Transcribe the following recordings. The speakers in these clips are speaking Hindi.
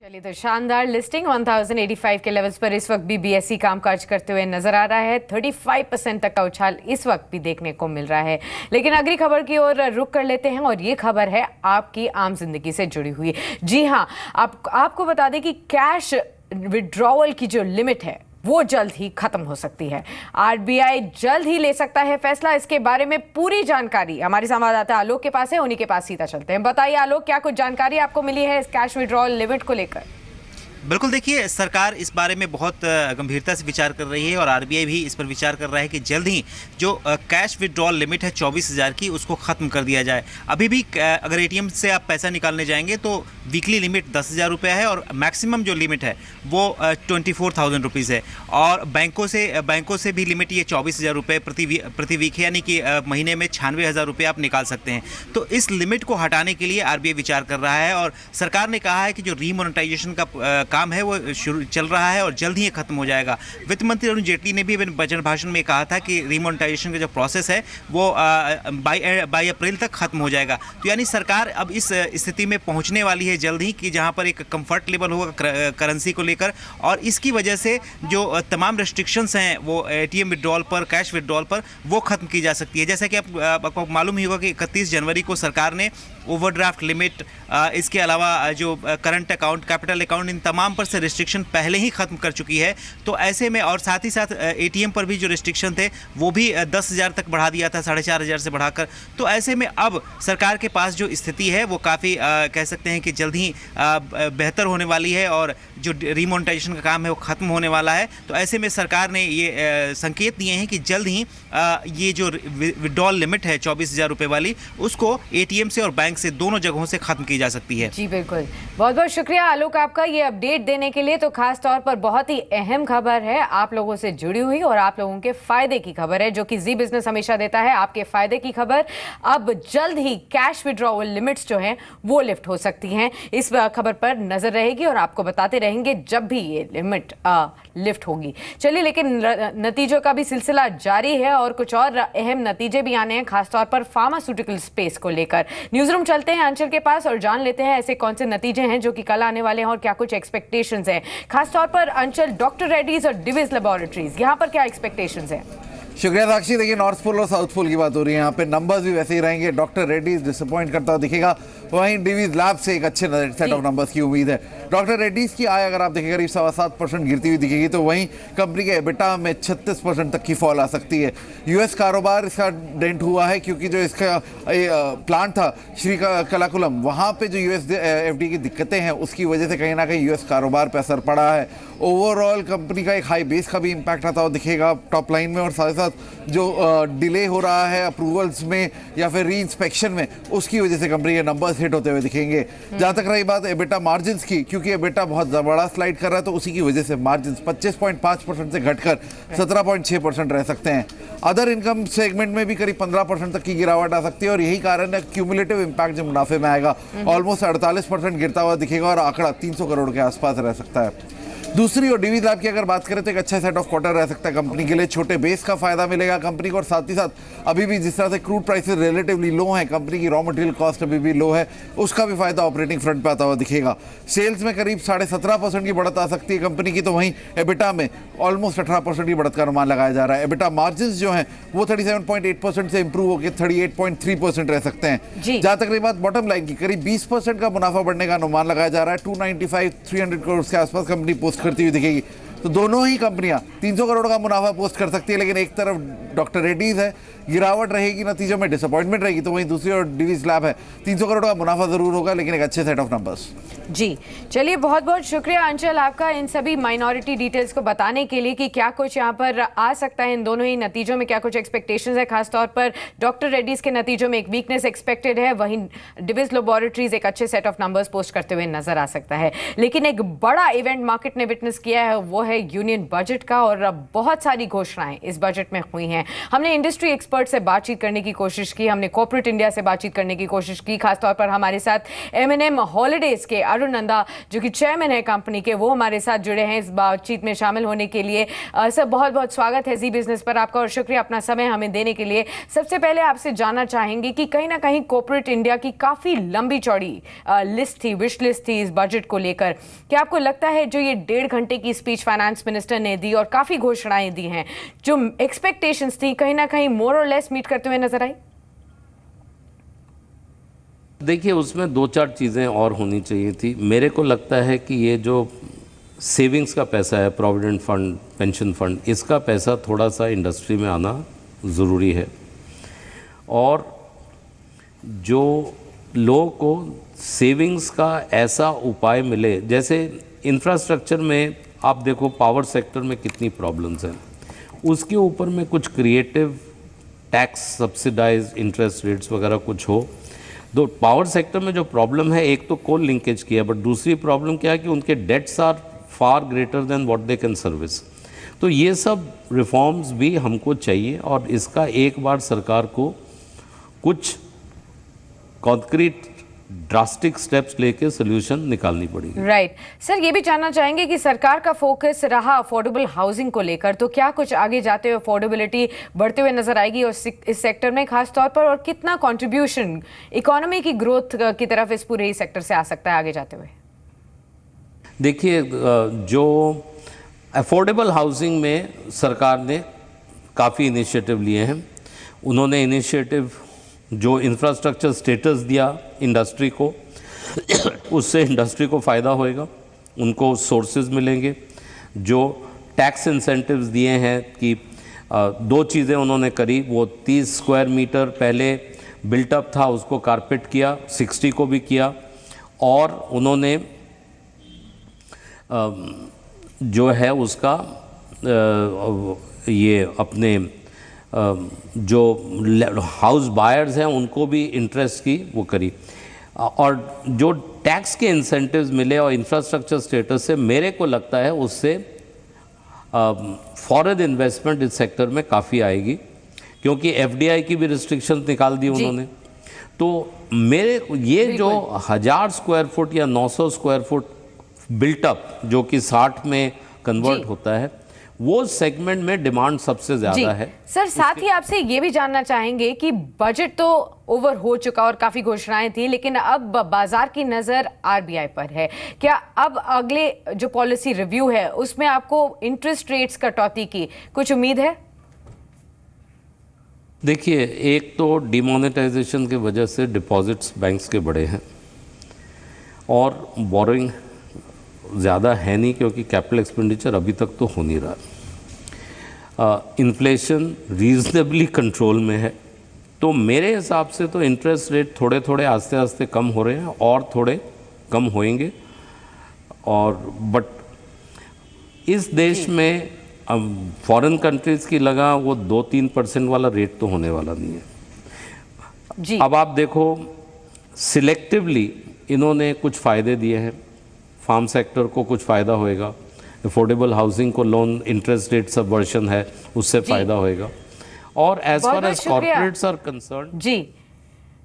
चलिए तो शानदार लिस्टिंग 1085 के लेवल्स पर इस वक्त भी बीएसई कामकाज करते हुए नजर आ रहा है। 35% तक का उछाल इस वक्त भी देखने को मिल रहा है। लेकिन अगली खबर की ओर रुख कर लेते हैं और ये खबर है आपकी आम जिंदगी से जुड़ी हुई। जी हाँ, आपको बता दें कि कैश विड्रॉवल की जो लिमिट है वो जल्द ही खत्म हो सकती है। आरबीआई जल्द ही ले सकता है फैसला। इसके बारे में पूरी जानकारी हमारे संवाददाता आलोक के पास है, उन्हीं के पास सीधा चलते हैं। बताइए आलोक, क्या कुछ जानकारी आपको मिली है इस कैश विड्रॉल लिमिट को लेकर? बिल्कुल, देखिए, सरकार इस बारे में बहुत गंभीरता से विचार कर रही है और आरबीआई भी इस पर विचार कर रहा है कि जल्द ही जो कैश विड्रॉल लिमिट है 24,000 की, उसको ख़त्म कर दिया जाए। अभी भी अगर एटीएम से आप पैसा निकालने जाएंगे तो वीकली लिमिट 10,000 रुपये है और मैक्सिमम जो लिमिट है वो 24,000 रुपीज़ है। और बैंकों से भी लिमिट ये 24,000 रुपये प्रति वीक है, यानी कि महीने में 96,000 रुपये आप निकाल सकते हैं। तो इस लिमिट को हटाने के लिए आरबीआई विचार कर रहा है और सरकार ने कहा है कि जो रीमोनेटाइजेशन का काम है वो शुरू चल रहा है और जल्द ही ये खत्म हो जाएगा। वित्त मंत्री अरुण जेटली ने भी अपने बजट भाषण में कहा था कि रीमोनेटाइजेशन का जो प्रोसेस है वो बाई अप्रैल तक खत्म हो जाएगा। तो यानी सरकार अब इस स्थिति में पहुंचने वाली है जल्द ही कि जहां पर एक कंफर्ट लेवल होगा करेंसी को लेकर, और इसकी वजह से जो तमाम रेस्ट्रिक्शंस हैं वो एटीएम विड्रॉल पर, कैश विड्रॉल पर, वो खत्म की जा सकती है। जैसा कि आपको मालूम ही होगा कि 31 जनवरी को सरकार ने ओवरड्राफ्ट लिमिट, इसके अलावा जो करंट अकाउंट, कैपिटल अकाउंट, इन तमाम पर से रिस्ट्रिक्शन पहले ही खत्म कर चुकी है। तो ऐसे में, और साथ ही साथ एटीएम पर भी जो रिस्ट्रिक्शन थे वो भी 10,000 तक बढ़ा दिया था, 4,500 से बढ़ाकर। तो ऐसे में अब सरकार के पास जो स्थिति है वो काफ़ी कह सकते हैं कि जल्द ही बेहतर होने वाली है और जो रीमोनेटाइजेशन का काम है वो ख़त्म होने वाला है। तो ऐसे में सरकार ने ये संकेत दिए हैं कि जल्द ही ये जो विड्रॉल लिमिट है 24,000 रुपये वाली, उसको एटीएम से और बैंक से, दोनों जगहों से खत्म की जा सकती है। जी बिल्कुल, बहुत बहुत शुक्रिया आलोक आपका ये अपडेट देने के लिए। तो खास तौर पर बहुत ही अहम खबर है, आप लोगों से जुड़ी हुई और आप लोगों के फायदे की खबर है, जो कि जी बिजनेस हमेशा देता है आपके फायदे की खबर। अब जल्द ही कैश विड्रॉवल लिमिट्स जो हैं वो लिफ्ट हो सकती हैं। इस खबर पर नजर रहेगी और आपको बताते रहेंगे जब भी ये लिमिट लिफ्ट होगी। चलिए, लेकिन नतीजों का भी सिलसिला जारी है और कुछ और अहम नतीजे भी आने हैं, खासतौर पर फार्मास्यूटिकल स्पेस को लेकर। न्यूज रूम चलते हैं अंचल के पास और जान लेते हैं ऐसे कौन से नतीजे हैं जो कि कल आने वाले हैं और क्या कुछ एक्सपेक्टेशंस हैं। खासतौर पर अंचल, डॉक्टर रेड्डीज और डिविज लेबोरेटरीज, यहाँ पर क्या एक्सपेक्टेशंस हैं? शुक्रिया साक्षी। देखिए, नॉर्थ पोल और साउथ पोल की बात हो रही है, यहाँ पे नंबर्स भी वैसे ही रहेंगे। डॉक्टर रेड्डीज डिसअपॉइंट करता हुआ दिखेगा, वहीं डिवीज लैब से एक अच्छे सेट ऑफ नंबर्स की उम्मीद है। डॉक्टर रेड्डीज की आय अगर आप देखें करीब 7.25% गिरती हुई दिखेगी, तो वहीं कंपनी के एबिटा में 36% तक की फॉल आ सकती है। यूएस कारोबार इसका डेंट हुआ है क्योंकि जो इसका प्लांट था श्री कलाकुलम, वहाँ पे जो यूएस एफडी की दिक्कतें हैं उसकी वजह से कहीं ना कहीं यूएस कारोबार पर असर पड़ा है। ओवरऑल कंपनी का एक हाई बेस का भी इम्पैक्ट आता हुआ दिखेगा टॉप लाइन में, और साथ ही साथ जो डिले हो रहा है अप्रूवल्स में या फिर री इंस्पेक्शन में, उसकी वजह से कंपनी के नंबर्स हिट होते हुए दिखेंगे। जहाँ तक रही बात एबिटा मार्जिन्स की, क्योंकि एबिटा बहुत बड़ा स्लाइड कर रहा है तो उसी की वजह से मार्जिन्स 25.5% से घटकर 17.6% रह सकते हैं। अदर इनकम सेगमेंट में भी करीब 15% तक की गिरावट आ सकती है और यही कारण है क्यूमुलेटिव इम्पैक्ट जो मुनाफे में आएगा ऑलमोस्ट 48% गिरता हुआ दिखेगा और आंकड़ा 300 करोड़ के आसपास रह सकता है। दूसरी और डिवीज लैब की अगर बात करें तो एक अच्छा सेट ऑफ क्वार्टर रह सकता है कंपनी के लिए। छोटे बेस का फायदा मिलेगा कंपनी को, और साथ ही साथ अभी भी जिस तरह से क्रूड प्राइसेस रिलेटिवली लो हैं, कंपनी की रॉ मटेरियल कॉस्ट अभी भी लो है, उसका भी फायदा ऑपरेटिंग फ्रंट पे आता हुआ दिखेगा। सेल्स में करीब 17.5% की बढ़त आ सकती है कंपनी की, तो वहीं एबिटा में ऑलमोस्ट 18% की बढ़त का अनुमान लगाया जा रहा है। एबिटा मार्जिन जो है वो 37.8% से इंप्रूव होकर 38.3% रह सकते हैं। जहां तक रही बात बॉटम लाइन की, करीब 20% का मुनाफा बढ़ने का अनुमान लगाया जा रहा है। 295-300 करोड़ के आसपास कंपनी पोस्ट करती हुई दिखेगी। तो दोनों ही कंपनियां 300 करोड़ का मुनाफा पोस्ट कर सकती है, लेकिन एक तरफ डॉक्टर रेड्डीज है, गिरावट रहेगी, नतीजों में डिसअपॉइंटमेंट रहेगी, तो वहीं दूसरी ओर डिवीज लैब है, 300 करोड़ का मुनाफा जरूर होगा लेकिन एक अच्छे सेट ऑफ नंबर्स। जी चलिए, बहुत बहुत शुक्रिया अंचल आपका इन सभी माइनॉरिटी डिटेल्स को बताने के लिए कि क्या कुछ यहाँ पर आ सकता है इन दोनों ही नतीजों में, क्या कुछ एक्सपेक्टेशंस है। खासतौर पर डॉक्टर रेड्डीज के नतीजों में एक वीकनेस एक्सपेक्टेड है, वहीं डिविज लेबोरेटरीज एक अच्छे सेट ऑफ नंबर्स पोस्ट करते हुए नजर आ सकता है। लेकिन एक बड़ा इवेंट मार्केट ने विटनेस किया है, वो है यूनियन बजट का, और बहुत सारी घोषणाएं इस बजट में हुई हैं। हमने इंडस्ट्री एक्सपर्ट से बातचीत करने की कोशिश की, हमने कॉर्पोरेट इंडिया से बातचीत करने की कोशिश की। खासतौर पर हमारे साथ M&M हॉलीडेज के अरुण नंदा जो कि चेयरमैन है कंपनी के, वो हमारे साथ जुड़े हैं इस बातचीत में शामिल होने के लिए। सर, बहुत बहुत स्वागत है जी बिजनेस पर आपका और शुक्रिया अपना समय हमें देने के लिए। सबसे पहले आपसे जानना चाहेंगे कि कहीं ना कहीं कॉर्पोरेट इंडिया की काफी लंबी चौड़ी लिस्ट थी, विश लिस्ट थी इस बजट को लेकर। क्या आपको लगता है जो ये 1.5 घंटे की स्पीच फाइनेंस मिनिस्टर ने दी और काफी घोषणाएं दी हैं, जो एक्सपेक्टेशंस थी कहीं ना कहीं मोर और लेस मीट करते हुए नजर आई? देखिए, उसमें 2-4 चीज़ें और होनी चाहिए थी। मेरे को लगता है कि ये जो सेविंग्स का पैसा है, प्रोविडेंट फंड, पेंशन फंड, इसका पैसा थोड़ा सा इंडस्ट्री में आना ज़रूरी है। और जो लोगों को सेविंग्स का ऐसा उपाय मिले, जैसे इंफ्रास्ट्रक्चर में आप देखो पावर सेक्टर में कितनी प्रॉब्लम्स हैं, उसके ऊपर में कुछ creative tax subsidise interest rates वगैरह कुछ हो। तो पावर सेक्टर में जो प्रॉब्लम है, एक तो कोल लिंकेज की है, बट दूसरी प्रॉब्लम क्या है कि उनके debts are far greater than what they can service. तो ये सब रिफॉर्म्स भी हमको चाहिए और इसका एक बार सरकार को कुछ कॉन्क्रीट ड्रास्टिक स्टेप्स लेके सोल्यूशन निकालनी पड़ेगी। राइट सर, ये भी जानना चाहेंगे कि सरकार का फोकस रहा अफोर्डेबल हाउसिंग को लेकर, तो क्या कुछ आगे जाते हुए अफोर्डेबिलिटी बढ़ते हुए नजर आएगी और इस सेक्टर में खास तौर पर, और कितना कंट्रीब्यूशन इकोनॉमी की ग्रोथ की तरफ इस पूरे सेक्टर से आ सकता है आगे जाते हुए? देखिए, जो अफोर्डेबल हाउसिंग में सरकार ने काफ़ी इनिशिएटिव लिए हैं। उन्होंने इनिशिएटिव जो इंफ्रास्ट्रक्चर स्टेटस दिया इंडस्ट्री को, उससे इंडस्ट्री को फ़ायदा होएगा, उनको सोर्सेज मिलेंगे। जो टैक्स इंसेंटिव्स दिए हैं कि 2 चीज़ें उन्होंने करी, वो 30 स्क्वायर मीटर पहले बिल्टअप था, उसको कारपेट किया, 60 को भी किया। और उन्होंने जो है उसका ये अपने जो हाउस बायर्स हैं उनको भी इंटरेस्ट की वो करी। और जो टैक्स के इंसेंटिव्स मिले और इंफ्रास्ट्रक्चर स्टेटस से, मेरे को लगता है उससे फॉरेन इन्वेस्टमेंट इस सेक्टर में काफ़ी आएगी, क्योंकि FDI की भी रिस्ट्रिक्शंस निकाल दी उन्होंने। तो मेरे ये जो 1000 स्क्वायर फुट या 900 स्क्वायर फुट बिल्टअप जो कि 60 में कन्वर्ट होता है, वो सेगमेंट में डिमांड सबसे ज्यादा है। सर, साथ ही आपसे ये भी जानना चाहेंगे कि बजट तो ओवर हो चुका और काफी घोषणाएं थी, लेकिन अब बाजार की नजर RBI पर है। क्या अब अगले जो पॉलिसी रिव्यू है उसमें आपको इंटरेस्ट रेट्स कटौती की कुछ उम्मीद है? देखिए, एक तो डिमोनेटाइजेशन की वजह से डिपॉजिट्स बैंक्स के बढ़े हैं और बोरोइंग ज़्यादा है नहीं, क्योंकि कैपिटल एक्सपेंडिचर अभी तक तो हो नहीं रहा। इन्फ्लेशन रीजनेबली कंट्रोल में है। तो मेरे हिसाब से तो इंटरेस्ट रेट थोड़े थोड़े आस्ते आस्ते कम हो रहे हैं और थोड़े कम होएंगे। और बट इस देश में अब फॉरेन कंट्रीज़ की लगा वो 2-3% वाला रेट तो होने वाला नहीं है जी। अब आप देखो, सिलेक्टिवली इन्होंने कुछ फ़ायदे दिए हैं। फार्म सेक्टर को कुछ फ़ायदा होएगा, अफोर्डेबल हाउसिंग को लोन इंटरेस्ट रेट सबवर्शन है उससे फ़ायदा होएगा। और as far as corporates are concern जी,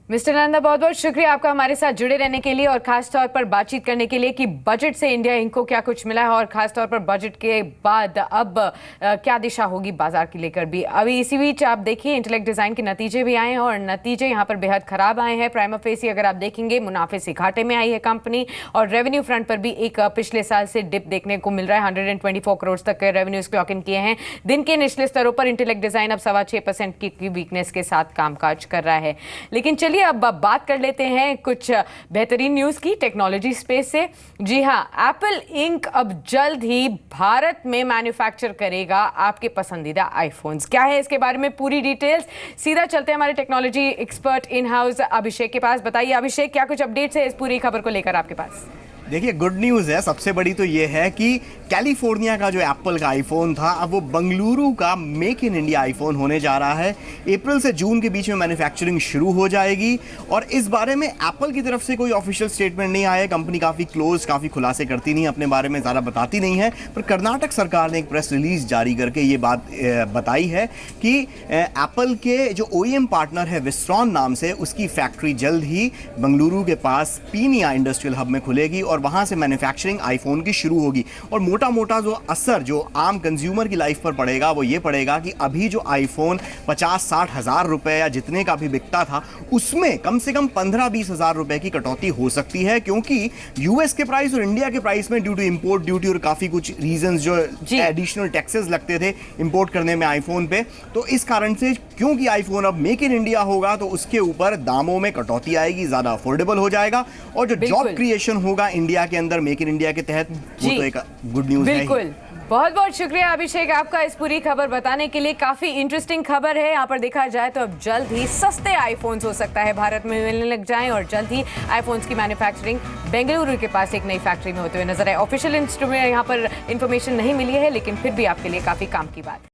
मिस्टर नंदा, बहुत बहुत शुक्रिया आपका हमारे साथ जुड़े रहने के लिए और खास तौर पर बातचीत करने के लिए कि बजट से इंडिया इंक को क्या कुछ मिला है और खास तौर पर बजट के बाद अब क्या दिशा होगी बाजार की लेकर भी। अभी इसी बीच आप देखिए इंटेलेक्ट डिजाइन के नतीजे भी आए हैं और नतीजे यहाँ पर बेहद खराब आए हैं। प्राइमा फेसी अगर आप देखेंगे मुनाफे से घाटे में आई है कंपनी और रेवेन्यू फ्रंट पर भी एक पिछले साल से डिप देखने को मिल रहा है। 124 करोड़ तक के रेवेन्यूज क्लॉक इन किए हैं। दिन के निचले स्तरों पर इंटेलेक्ट डिजाइन अब 6.25% की वीकनेस के साथ कामकाज कर रहा है। लेकिन चलिए अब बात कर लेते हैं कुछ बेहतरीन न्यूज की टेक्नोलॉजी स्पेस से। जी हां, एप्पल इंक अब जल्द ही भारत में मैन्युफैक्चर करेगा आपके पसंदीदा आईफोन्स। क्या है इसके बारे में पूरी डिटेल्स, सीधा चलते हैं हमारे टेक्नोलॉजी एक्सपर्ट इन हाउस अभिषेक के पास। बताइए अभिषेक, क्या कुछ अपडेट्स है इस पूरी खबर को लेकर आपके पास? देखिए, गुड न्यूज़ है। सबसे बड़ी तो ये है कि कैलिफोर्निया का जो एप्पल का आईफोन था, अब वो बंगलुरु का मेक इन इंडिया आईफोन होने जा रहा है। अप्रैल से जून के बीच में मैन्युफैक्चरिंग शुरू हो जाएगी और इस बारे में एप्पल की तरफ से कोई ऑफिशियल स्टेटमेंट नहीं आया। कंपनी काफ़ी खुलासे करती नहीं, अपने बारे में ज़्यादा बताती नहीं है। पर कर्नाटक सरकार ने एक प्रेस रिलीज जारी करके ये बात बताई है कि एप्पल के जो OEM पार्टनर है विस्ट्रॉन नाम से, उसकी फैक्ट्री जल्द ही बंगलुरु के पास पीनिया इंडस्ट्रियल हब में खुलेगी और वहाँ से मैन्युफैक्चरिंग आईफोन की शुरू होगी। और मोटा मोटा जो असर जो आम कंज्यूमर की लाइफ पर पड़ेगा वो ये पड़ेगा कि अभी जो आईफोन 50-60 हज़ार रुपए या जितने का भी बिकता था, उसमें कम से कम 15-20 हज़ार रुपए की कटौती हो सकती है, क्योंकि यूएस के प्राइस और इंडिया के प्राइस में ड्यू टू इंपोर्ट ड्यूटी और काफ़ी कुछ रीजंस जो एडिशनल टैक्सेस लगते थे इंपोर्ट करने में आईफोन पे, तो इस कारण से क्योंकि आईफोन अब मेक इन इंडिया होगा तो उसके ऊपर दामों में कटौती आएगी, ज़्यादा अफोर्डेबल हो जाएगा और जो जॉब क्रिएशन होगा इंडिया के अंदर मेक इन इंडिया के तहत, वो तो एक गुड न्यूज़ है। बिल्कुल, बहुत बहुत शुक्रिया अभिषेक आपका इस पूरी खबर बताने के लिए। काफी इंटरेस्टिंग खबर है। यहाँ पर देखा जाए तो अब जल्द ही सस्ते आईफोन्स हो सकता है भारत में मिलने लग जाएं और जल्द ही आईफोन्स की मैन्युफैक्चरिंग बेंगलुरु के पास एक नई फैक्ट्री में होते हुए नजर आए। ऑफिशियल इंस्ट्रूमेंट यहाँ पर इंफॉर्मेशन नहीं मिली है, लेकिन फिर भी आपके लिए काफी काम की बात है।